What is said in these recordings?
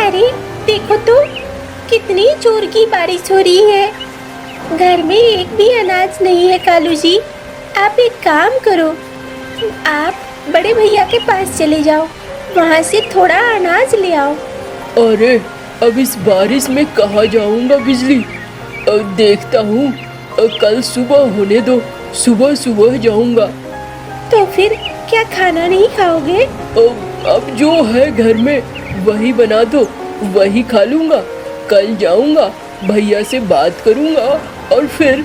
अरे देखो तो, कितनी जोर की बारिश हो रही है। घर में एक भी अनाज नहीं है कालू जी। आप एक काम करो, आप बड़े भैया के पास चले जाओ, वहाँ से थोड़ा अनाज ले आओ। अरे अब इस बारिश में कहाँ जाऊंगा बिजली। देखता हूँ, कल सुबह होने दो, सुबह सुबह जाऊंगा। तो फिर क्या खाना नहीं खाओगे? अब जो है घर में वही बना दो, वही खा लूंगा। कल जाऊंगा, भैया से बात करूंगा और फिर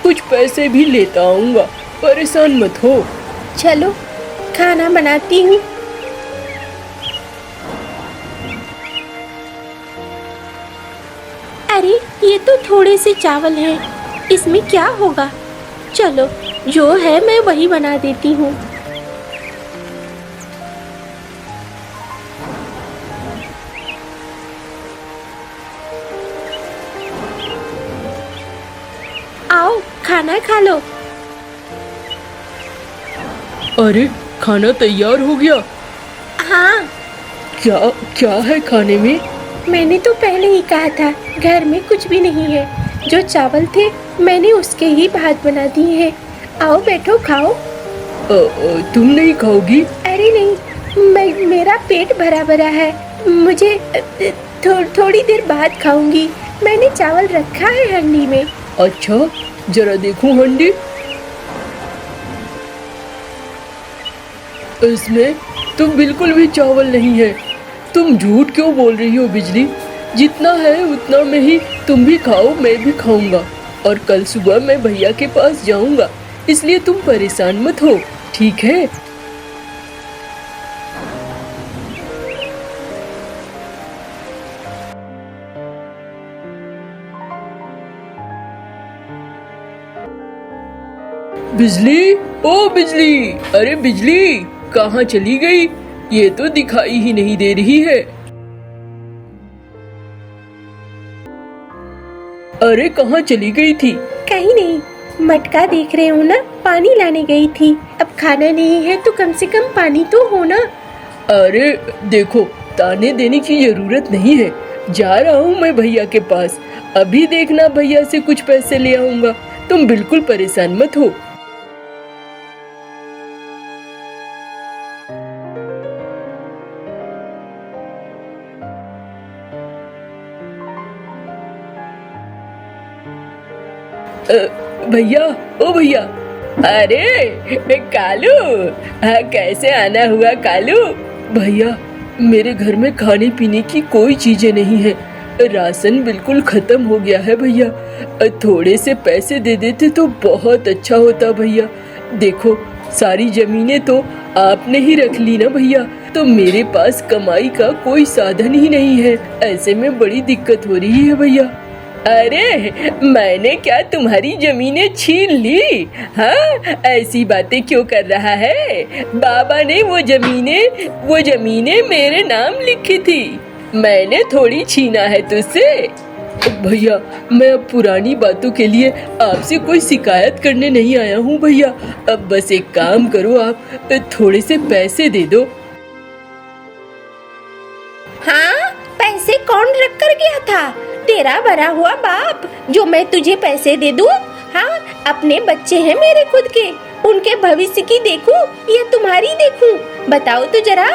कुछ पैसे भी लेता आऊंगा। परेशान मत हो। चलो खाना बनाती हूँ। अरे ये तो थोड़े से चावल हैं, इसमें क्या होगा। चलो जो है मैं वही बना देती हूँ। आओ खाना खा लो। अरे खाना तैयार हो गया। हाँ, क्या क्या है खाने में? मैंने तो पहले ही कहा था घर में कुछ भी नहीं है। जो चावल थे मैंने उसके ही भात बना दिए हैं। आओ बैठो खाओ। तुम नहीं खाओगी? अरे नहीं, मेरा पेट भरा भरा है। मुझे थोड़ी देर बाद खाऊंगी। मैंने चावल रखा है हंडी में। अच्छा जरा देखूं हंडी। इसमें तो बिल्कुल भी चावल नहीं है। तुम झूठ क्यों बोल रही हो बिजली? जितना है उतना में ही तुम भी खाओ, मैं भी खाऊंगा। और कल सुबह मैं भैया के पास जाऊंगा, इसलिए तुम परेशान मत हो, ठीक है? बिजली, ओ बिजली, अरे बिजली कहाँ चली गई? ये तो दिखाई ही नहीं दे रही है। अरे कहाँ चली गई थी? कहीं नहीं, मटका देख रहे हो ना, पानी लाने गई थी। अब खाना नहीं है तो कम से कम पानी तो हो ना। अरे देखो, ताने देने की जरूरत नहीं है। जा रहा हूँ मैं भैया के पास, अभी देखना भैया से कुछ पैसे ले आऊंगा। तुम बिल्कुल परेशान मत हो। भैया, ओ भैया। अरे कालू, कैसे आना हुआ कालू? भैया मेरे घर में खाने पीने की कोई चीजें नहीं है। राशन बिल्कुल खत्म हो गया है भैया। थोड़े से पैसे दे देते तो बहुत अच्छा होता भैया। देखो सारी जमीनें तो आपने ही रख ली ना भैया, तो मेरे पास कमाई का कोई साधन ही नहीं है। ऐसे में बड़ी दिक्कत हो रही है भैया। अरे मैंने क्या तुम्हारी जमीनें छीन ली? हाँ, ऐसी बातें क्यों कर रहा है? बाबा ने वो जमीनें मेरे नाम लिखी थी। मैंने थोड़ी छीना है तुझसे। भैया मैं अब पुरानी बातों के लिए आपसे कोई शिकायत करने नहीं आया हूँ भैया। अब बस एक काम करो, आप थोड़े से पैसे दे दो। हाँ, पैसे कौन रख कर गया था? तेरा भरा हुआ बाप, जो मैं तुझे पैसे दे दूं? हाँ, अपने बच्चे हैं मेरे खुद के, उनके भविष्य की देखूं या तुम्हारी देखूं? बताओ तो जरा।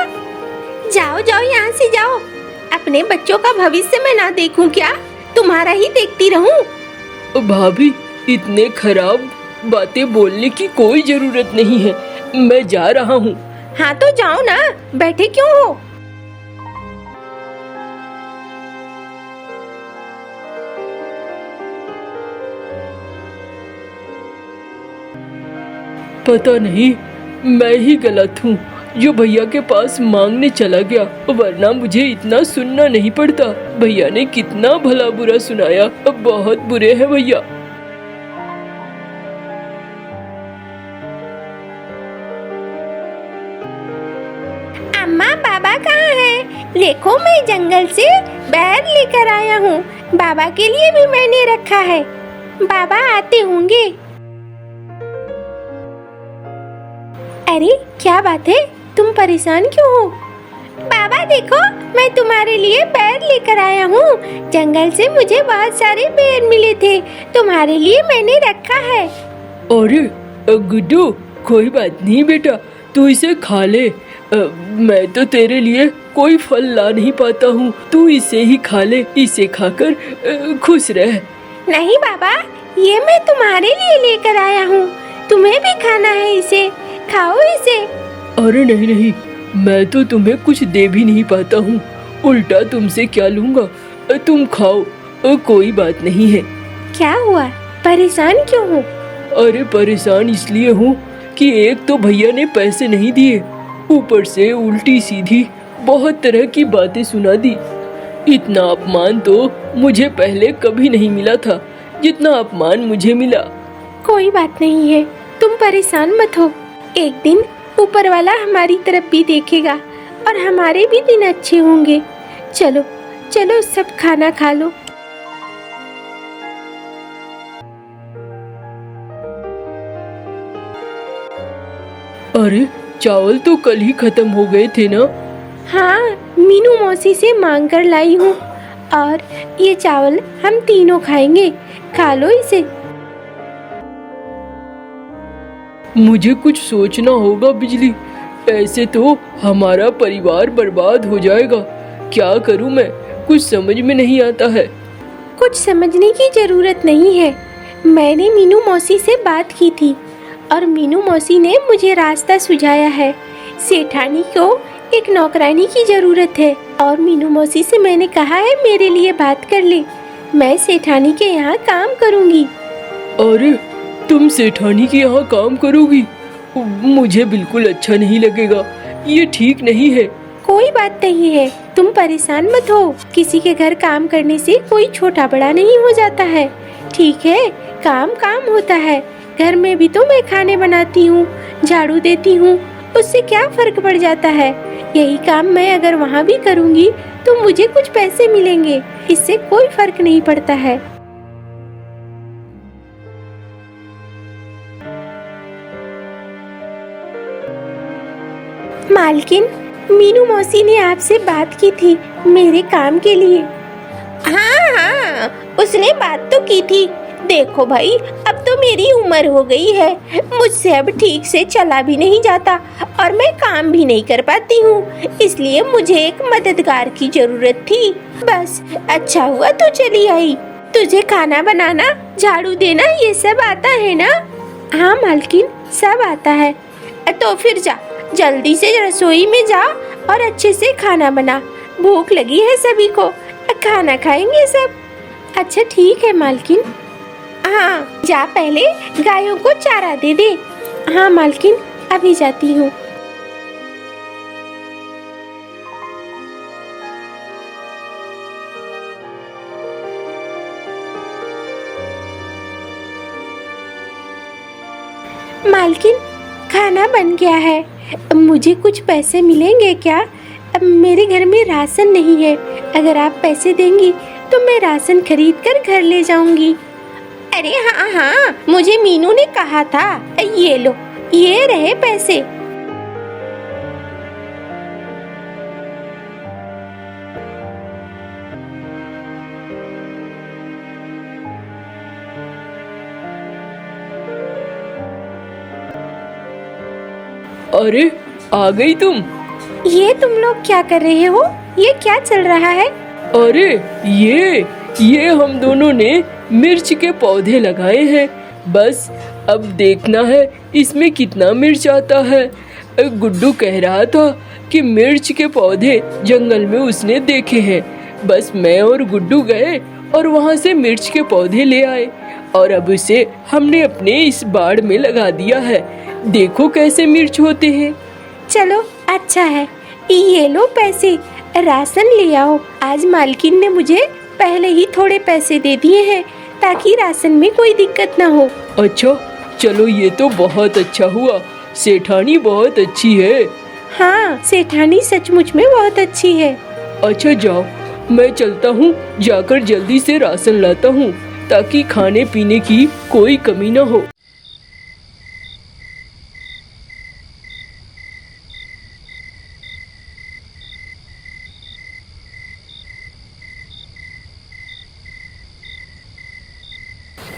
जाओ जाओ यहाँ से जाओ। अपने बच्चों का भविष्य मैं ना देखूं क्या? तुम्हारा ही देखती रहूं? भाभी इतने खराब बातें बोलने की कोई जरूरत नहीं है, मैं जा रहा हूँ। हाँ तो जाओ ना, बैठे क्यों हो? पता नहीं मैं ही गलत हूँ जो भैया के पास मांगने चला गया, वरना मुझे इतना सुनना नहीं पड़ता। भैया ने कितना भला बुरा सुनाया, अब बहुत बुरे हैं भैया। अम्मा बाबा कहाँ हैं? देखो मैं जंगल से बैर लेकर आया हूँ। बाबा के लिए भी मैंने रखा है, बाबा आते होंगे। अरे क्या बात है, तुम परेशान क्यों हो? बाबा देखो, मैं तुम्हारे लिए बेर लेकर आया हूँ। जंगल से मुझे बहुत सारे बेर मिले थे, तुम्हारे लिए मैंने रखा है। अरे गुड्डू, कोई बात नहीं बेटा, तू इसे खा ले। मैं तो तेरे लिए कोई फल ला नहीं पाता हूँ, तू इसे ही खा ले। इसे खाकर खुश रह। नहीं बाबा, ये मैं तुम्हारे लिए लेकर आया हूँ, तुम्हें भी खाना है इसे, खाओ इसे। अरे नहीं नहीं, मैं तो तुम्हें कुछ दे भी नहीं पाता हूँ, उल्टा तुमसे क्या लूँगा। तुम खाओ, कोई बात नहीं है। क्या हुआ, परेशान क्यों हो? अरे परेशान इसलिए हूँ कि एक तो भैया ने पैसे नहीं दिए, ऊपर से उल्टी सीधी बहुत तरह की बातें सुना दी। इतना अपमान तो मुझे पहले कभी नहीं मिला था जितना अपमान मुझे मिला। कोई बात नहीं है, तुम परेशान मत हो। एक दिन ऊपर वाला हमारी तरफ भी देखेगा और हमारे भी दिन अच्छे होंगे। चलो चलो, सब खाना खा लो। अरे चावल तो कल ही खत्म हो गए थे ना? हाँ, मीनू मौसी से मांग कर लाई हूँ, और ये चावल हम तीनों खाएंगे, खा लो इसे। मुझे कुछ सोचना होगा बिजली, ऐसे तो हमारा परिवार बर्बाद हो जाएगा। क्या करूं मैं, कुछ समझ में नहीं आता है। कुछ समझने की जरूरत नहीं है, मैंने मीनू मौसी से बात की थी और मीनू मौसी ने मुझे रास्ता सुझाया है। सेठानी को एक नौकरानी की जरूरत है और मीनू मौसी से मैंने कहा है मेरे लिए बात कर ले, मैं सेठानी के यहाँ काम करूँगी। अरे तुम सेठानी के यहाँ काम करोगी? मुझे बिल्कुल अच्छा नहीं लगेगा, ये ठीक नहीं है। कोई बात नहीं है, तुम परेशान मत हो। किसी के घर काम करने से कोई छोटा बड़ा नहीं हो जाता है, ठीक है? काम काम होता है। घर में भी तो मैं खाने बनाती हूँ, झाड़ू देती हूँ, उससे क्या फर्क पड़ जाता है? यही काम मैं अगर वहाँ भी करूँगी तो मुझे कुछ पैसे मिलेंगे, इससे कोई फर्क नहीं पड़ता है। मालकिन, मीनू मौसी ने आपसे बात की थी मेरे काम के लिए। हाँ हाँ, उसने बात तो की थी। देखो भाई, अब तो मेरी उम्र हो गई है, मुझसे अब ठीक से चला भी नहीं जाता और मैं काम भी नहीं कर पाती हूँ, इसलिए मुझे एक मददगार की जरूरत थी। बस अच्छा हुआ तू चली आई। तुझे खाना बनाना, झाड़ू देना ये सब आता है ना? हाँ मालकिन, सब आता है। तो फिर जा, जल्दी से रसोई में जा और अच्छे से खाना बना। भूख लगी है सभी को, खाना खाएंगे सब। अच्छा ठीक है मालकिन। हाँ, जा पहले गायों को चारा दे दे। हाँ मालकिन, अभी जाती हूँ। मालकिन, खाना बन गया है, मुझे कुछ पैसे मिलेंगे क्या? अब मेरे घर में राशन नहीं है, अगर आप पैसे देंगी तो मैं राशन खरीद कर घर ले जाऊंगी। अरे हाँ हाँ, मुझे मीनू ने कहा था। ये लो, ये रहे पैसे। अरे आ गई तुम? ये तुम लोग क्या कर रहे हो? ये क्या चल रहा है? अरे ये हम दोनों ने मिर्च के पौधे लगाए हैं, बस अब देखना है इसमें कितना मिर्च आता है। गुड्डू कह रहा था कि मिर्च के पौधे जंगल में उसने देखे हैं, बस मैं और गुड्डू गए और वहाँ से मिर्च के पौधे ले आए और अब उसे हमने अपने इस बाड़ में लगा दिया है। देखो कैसे मिर्च होते हैं। चलो अच्छा है, ये लो पैसे, राशन ले आओ। आज मालकिन ने मुझे पहले ही थोड़े पैसे दे दिए हैं ताकि राशन में कोई दिक्कत ना हो। अच्छा चलो, ये तो बहुत अच्छा हुआ, सेठानी बहुत अच्छी है। हाँ, सेठानी सचमुच में बहुत अच्छी है। अच्छा जाओ, मैं चलता हूँ, जाकर जल्दी से राशन लाता हूँ ताकि खाने पीने की कोई कमी ना हो।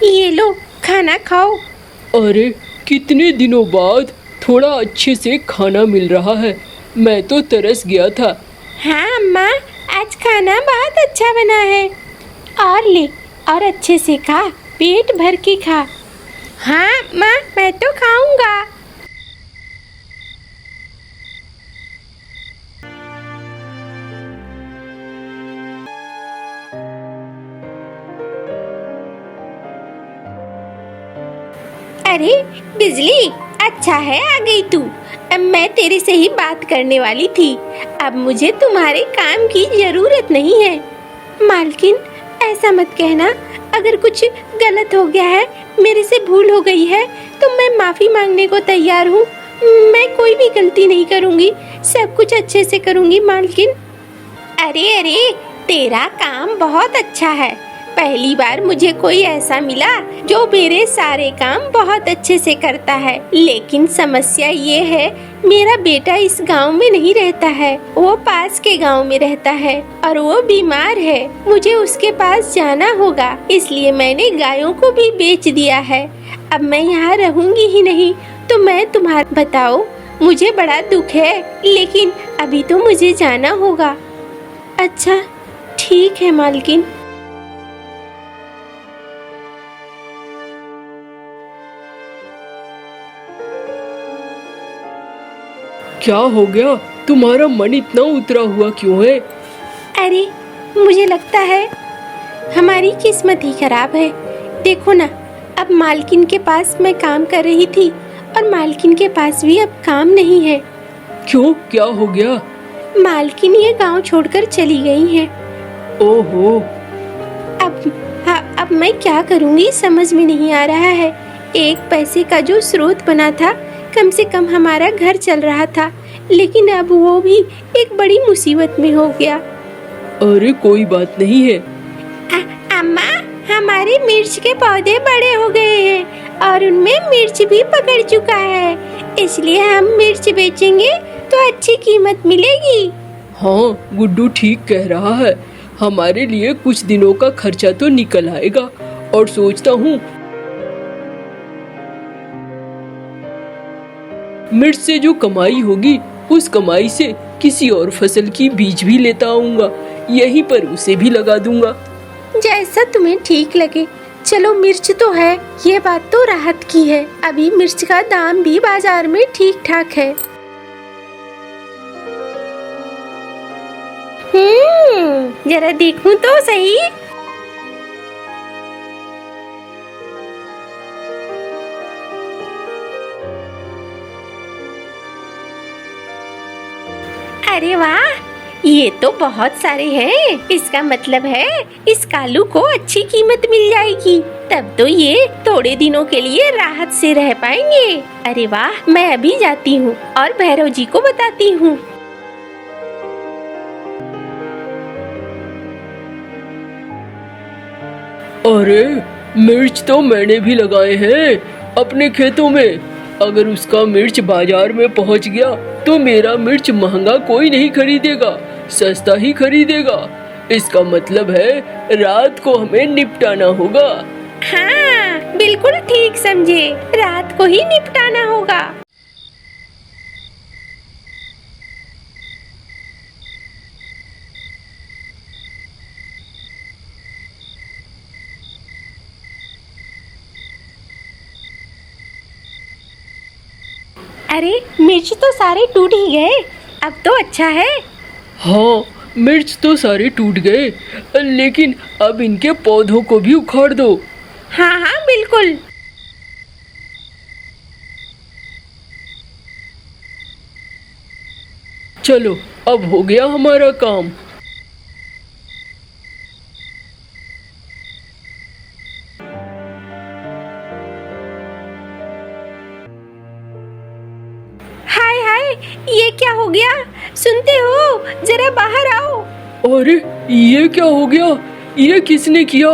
ये लो खाना खाओ। अरे कितने दिनों बाद थोड़ा अच्छे से खाना मिल रहा है, मैं तो तरस गया था। हाँ अम्मा, आज खाना बहुत अच्छा बना है। और ले, और अच्छे से खा, पेट भर के खा। हाँ माँ, मैं तो खाऊंगा। अरे बिजली, अच्छा है आ गई तू। अब मैं तेरे से ही बात करने वाली थी। अब मुझे तुम्हारे काम की जरूरत नहीं है। मालकिन, ऐसा मत कहना। अगर कुछ गलत हो गया है, मेरे से भूल हो गई है, तो मैं माफी मांगने को तैयार हूँ। मैं कोई भी गलती नहीं करूँगी, सब कुछ अच्छे से करूँगी मालकिन। अरे अरे, तेरा काम बहुत अच्छा है। पहली बार मुझे कोई ऐसा मिला जो मेरे सारे काम बहुत अच्छे से करता है। लेकिन समस्या ये है, मेरा बेटा इस गांव में नहीं रहता है, वो पास के गांव में रहता है और वो बीमार है। मुझे उसके पास जाना होगा, इसलिए मैंने गायों को भी बेच दिया है। अब मैं यहाँ रहूंगी ही नहीं। तो मैं तुम्हारा बताओ, मुझे बड़ा दुख है, लेकिन अभी तो मुझे जाना होगा। अच्छा ठीक है मालकिन। क्या हो गया, तुम्हारा मन इतना उतरा हुआ क्यों है? अरे मुझे लगता है हमारी किस्मत ही खराब है। देखो ना, अब मालकिन के पास मैं काम कर रही थी और मालकिन के पास भी अब काम नहीं है। क्यों, क्या हो गया? मालकिन ये गांव छोड़कर चली गई हैं। ओहो, अब मैं क्या करूंगी समझ में नहीं आ रहा है। एक पैसे का जो स्रोत बना था, कम से कम हमारा घर चल रहा था, लेकिन अब वो भी एक बड़ी मुसीबत में हो गया। अरे कोई बात नहीं है। अम्मा, हमारे मिर्च के पौधे बड़े हो गए हैं और उनमें मिर्च भी पकड़ चुका है, इसलिए हम मिर्च बेचेंगे तो अच्छी कीमत मिलेगी। हाँ, गुड्डू ठीक कह रहा है। हमारे लिए कुछ दिनों का खर्चा तो निकल आएगा, और सोचता हूँ मिर्च से जो कमाई होगी, उस कमाई से किसी और फसल की बीज भी लेता आऊंगा, यहीं पर उसे भी लगा दूंगा। जैसा तुम्हें ठीक लगे। चलो, मिर्च तो है, ये बात तो राहत की है। अभी मिर्च का दाम भी बाजार में ठीक ठाक है। जरा देखूं तो सही। अरे वाह, ये तो बहुत सारे हैं। इसका मतलब है इस कालू को अच्छी कीमत मिल जाएगी। तब तो ये थोड़े दिनों के लिए राहत से रह पाएंगे। अरे वाह, मैं अभी जाती हूँ और भैरव जी को बताती हूँ। अरे मिर्च तो मैंने भी लगाए हैं अपने खेतों में। अगर उसका मिर्च बाजार में पहुंच गया तो मेरा मिर्च महंगा कोई नहीं खरीदेगा, सस्ता ही खरीदेगा। इसका मतलब है रात को हमें निपटाना होगा। हाँ, बिल्कुल ठीक समझे, रात को ही निपटाना होगा। अरे मिर्च तो सारे टूट ही गए, अब तो अच्छा है। हाँ, मिर्च तो सारे टूट गए, लेकिन अब इनके पौधों को भी उखाड़ दो। हाँ हाँ बिल्कुल। चलो, अब हो गया हमारा काम। हाय हाय, ये क्या हो गया? सुनते हो, जरा बाहर आओ। अरे ये क्या हो गया? ये किसने किया?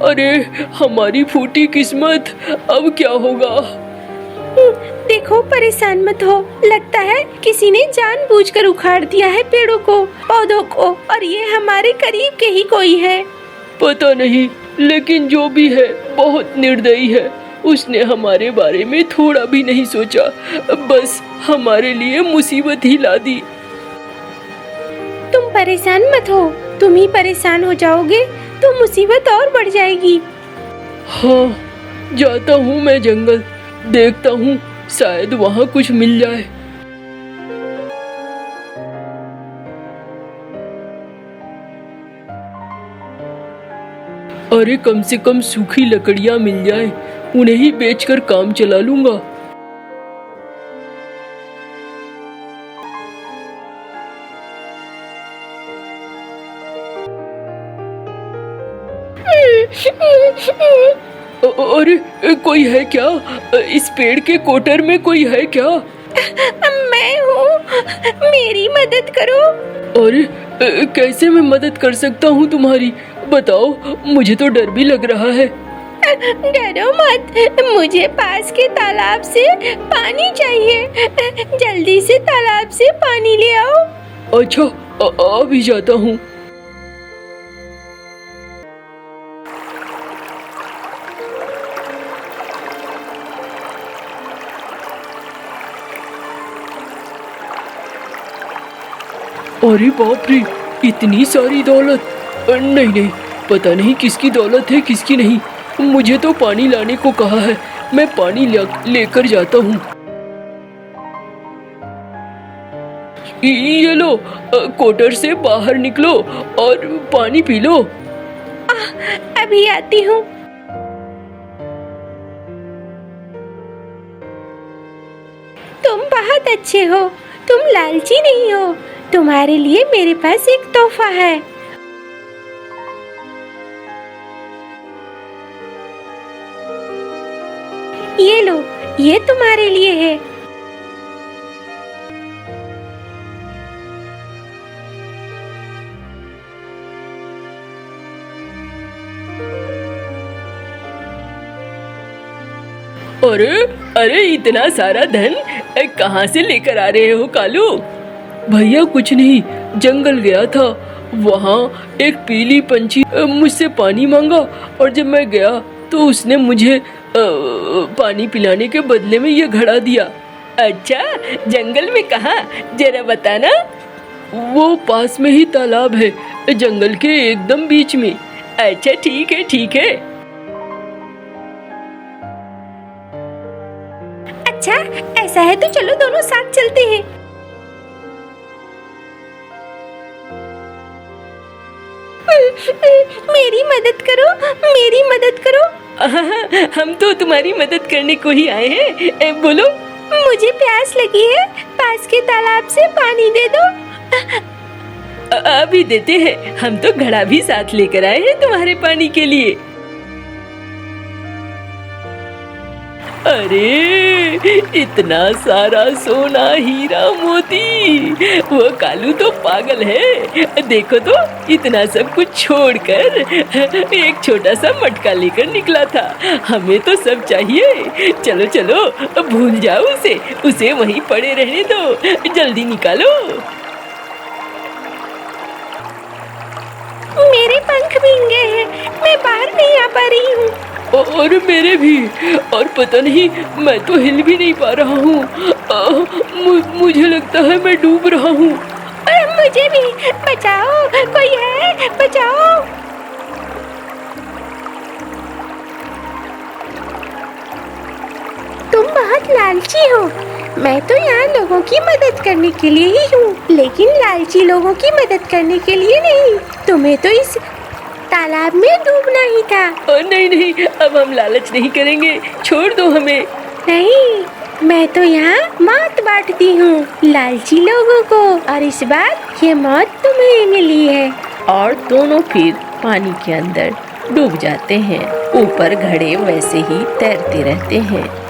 अरे हमारी फूटी किस्मत, अब क्या होगा? देखो, परेशान मत हो। लगता है किसी ने जानबूझकर उखाड़ दिया है पेड़ों को, पौधों को, और ये हमारे करीब के ही कोई है। पता नहीं, लेकिन जो भी है बहुत निर्दयी है। उसने हमारे बारे में थोड़ा भी नहीं सोचा, बस हमारे लिए मुसीबत ही ला दी। तुम परेशान मत हो, तुम ही परेशान हो जाओगे तो मुसीबत और बढ़ जाएगी। हाँ, जाता हूँ मैं जंगल, देखता हूँ शायद वहाँ कुछ मिल जाए। अरे कम से कम सूखी लकड़ियाँ मिल जाए, उन्हें ही बेचकर काम चला लूंगा। अरे कोई है क्या? इस पेड़ के कोटर में कोई है क्या? मैं हूँ, मेरी मदद करो। अरे कैसे मैं मदद कर सकता हूँ तुम्हारी? बताओ, मुझे तो डर भी लग रहा है। डरो मत, मुझे पास के तालाब से पानी चाहिए। जल्दी से तालाब से पानी ले आओ। अच्छा, अभी जाता हूँ। अरे बाप रे, इतनी सारी दौलत! नहीं नहीं, पता नहीं किसकी दौलत है किसकी नहीं। मुझे तो पानी लाने को कहा है, मैं पानी लेकर जाता हूँ। ये लो, कोटर से बाहर निकलो और पानी पी लो। अभी आती हूँ। तुम बहुत अच्छे हो, तुम लालची नहीं हो। तुम्हारे लिए मेरे पास एक तोहफा है। ये लो, ये तुम्हारे लिए है। अरे अरे, इतना सारा धन कहाँ से लेकर आ रहे हो कालू? भैया कुछ नहीं, जंगल गया था, वहाँ एक पीली पंछी मुझसे पानी मांगा और जब मैं गया तो उसने मुझे पानी पिलाने के बदले में ये घड़ा दिया। अच्छा, जंगल में कहाँ, जरा बताना। वो पास में ही तालाब है, जंगल के एकदम बीच में। अच्छा ठीक है ठीक है। अच्छा ऐसा है तो चलो दोनों साथ चलते हैं। मेरी मदद करो, मेरी मदद करो। हम तो तुम्हारी मदद करने को ही आए हैं। बोलो। मुझे प्यास लगी है, पास के तालाब से पानी दे दो। अभी देते हैं, हम तो घड़ा भी साथ लेकर आए हैं तुम्हारे पानी के लिए। अरे इतना सारा सोना हीरा मोती! वो कालू तो पागल है। देखो तो, इतना सब कुछ छोड़कर एक छोटा सा मटका लेकर निकला था। हमें तो सब चाहिए। चलो चलो, भूल जाओ उसे वहीं पड़े रहने दो। जल्दी निकालो। मेरे पंख भींगे हैं, मैं बाहर नहीं आ पा रही हूँ। और मेरे भी, और पता नहीं, मैं तो हिल भी नहीं पा रहा हूँ। मुझे लगता है मैं डूब रहा हूँ। मुझे भी बचाओ, कोई है, बचाओ। तुम बहुत लालची हो। मैं तो यहाँ लोगों की मदद करने के लिए ही हूँ, लेकिन लालची लोगों की मदद करने के लिए नहीं। तुम्हें तो इस तालाब में डूबना ही था। नहीं नहीं, अब हम लालच नहीं करेंगे, छोड़ दो हमें। नहीं, मैं तो यहाँ मौत बांटती हूँ लालची लोगों को, और इस बार ये मौत तुम्हें मिली है। और दोनों फिर पानी के अंदर डूब जाते हैं। ऊपर घड़े वैसे ही तैरते रहते हैं।